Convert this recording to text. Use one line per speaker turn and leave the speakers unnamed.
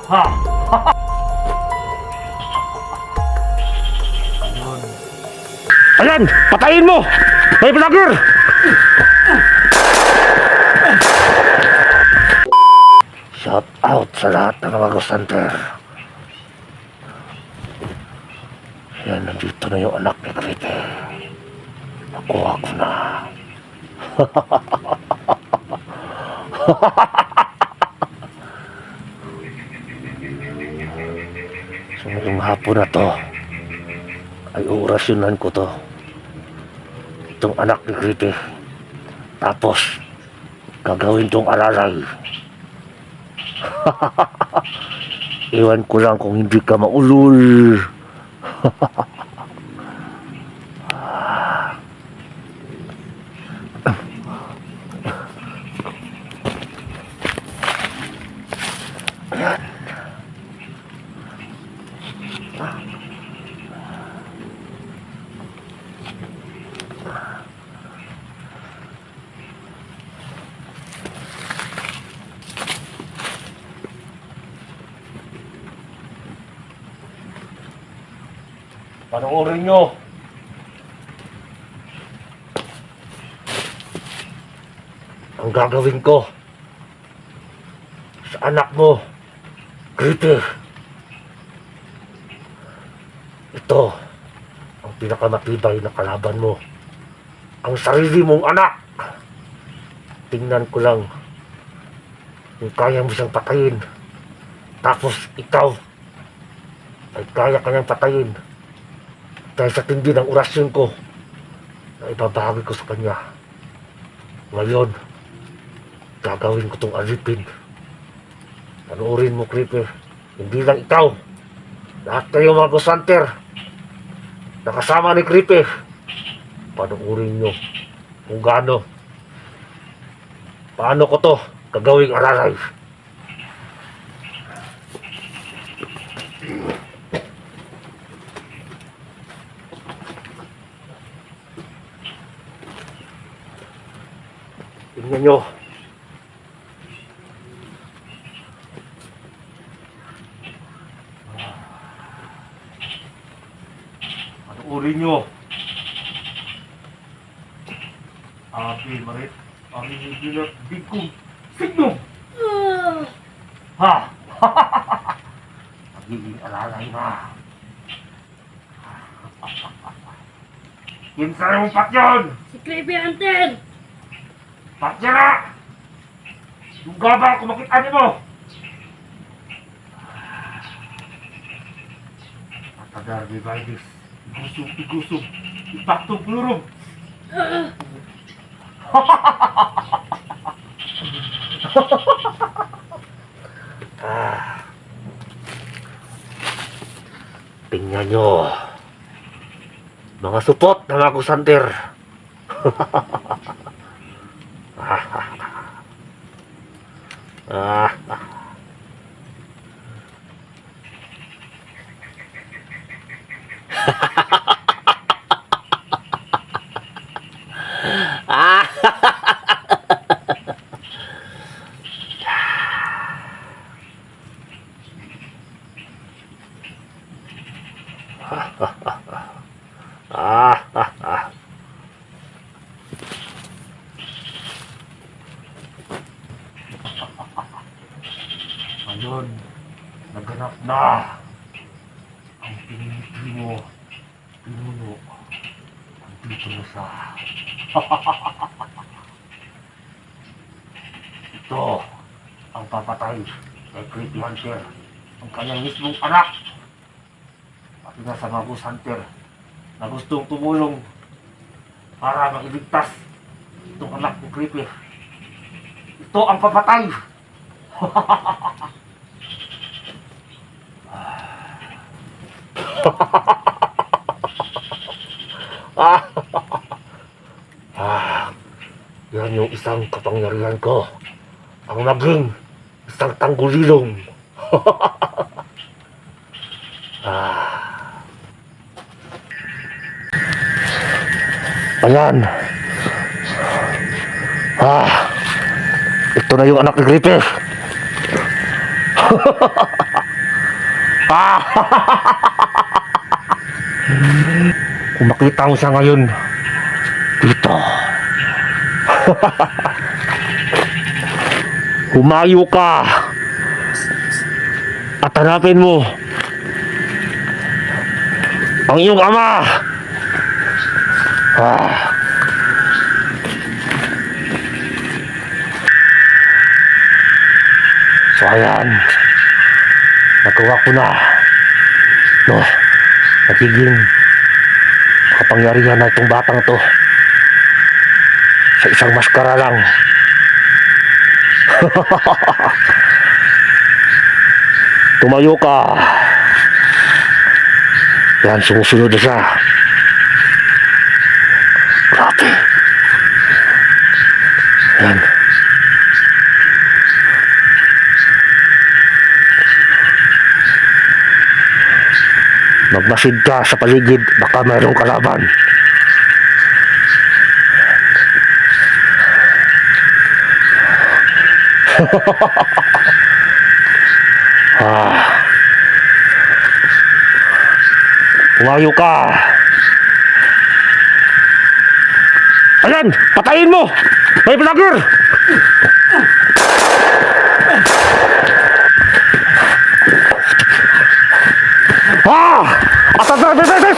Ha! Ayan! Patayin mo! May vlogger! Shout out sa lahat ng mga Ghost Hunter. Yan, nandito na yung anak ni Krite. Nakuha ko na. So ngayong hapon na to ay orasyonan ko to, itong anak ni Krite. Tapos gagawin tong alalay. Iwan ko lang kung hindi ka maulol. Ayan. Panoorin nyo. Ang gagawin ko sa anak mo, Krite. Ito ang pinakamatibay na kalaban mo. Ang sarili mong anak. Tingnan ko lang kung kaya mo siyang patayin. Tapos ikaw ay kaya kanyang patayin. Dahil sa tindi ng orasyon ko na ibabahagi ko sa kanya. Ngayon, gagawin ko itong alipin. Panoorin mo, Creeper. Hindi lang ikaw. Lahat kayo mga Ghost Hunter. Nakasama ni Creeper. Panoorin nyo kung gaano. Paano ko to gagawing alalay. Tingnan nyo. Panoorin nyo. Abi, marit. Ang hinigilat bigong signum. Ha? Magiging alalay na. Kinsa yung patyon?
Si Creepy Hunter!
Patya na! Yung gaba, kumakit-ani mo! Matagar ni Vaidis. Igusog, ipaktong plurong. Tingnan nyo. Mga supot ng mga Ghost Hunter. Ngayon, naganap na ang pinili mo, pinuno, andito na sa ito ang papatay kay Creepy Hunter, ang kanyang mismong anak, pati na sa mga Ghost Hunter na gustong tumulong para mailigtas itong anak ni Creepy. Ito ang papatay. Yan yung isang kapangyarihan ko, ang naging isang tanggulilong. Ayan. Ito na yung anak ni Creepy. Ah! Kung makita mo siya ngayon, dito. Humayo ka. At hanapin mo ang iyong ama. Ah. So ayan, nagawa ko na. No, nagiging kapangyarihan na itong batang to sa isang maskara lang. Tumayo ka. Yan, sumusunod na siya. Grabe. Yan. Magmasid ka sa paligid, baka mayroong kalaban. Ah. Tumayo ka. Ayan, patayin mo. May vlogger. Ah! Atas, atas, atas, atas.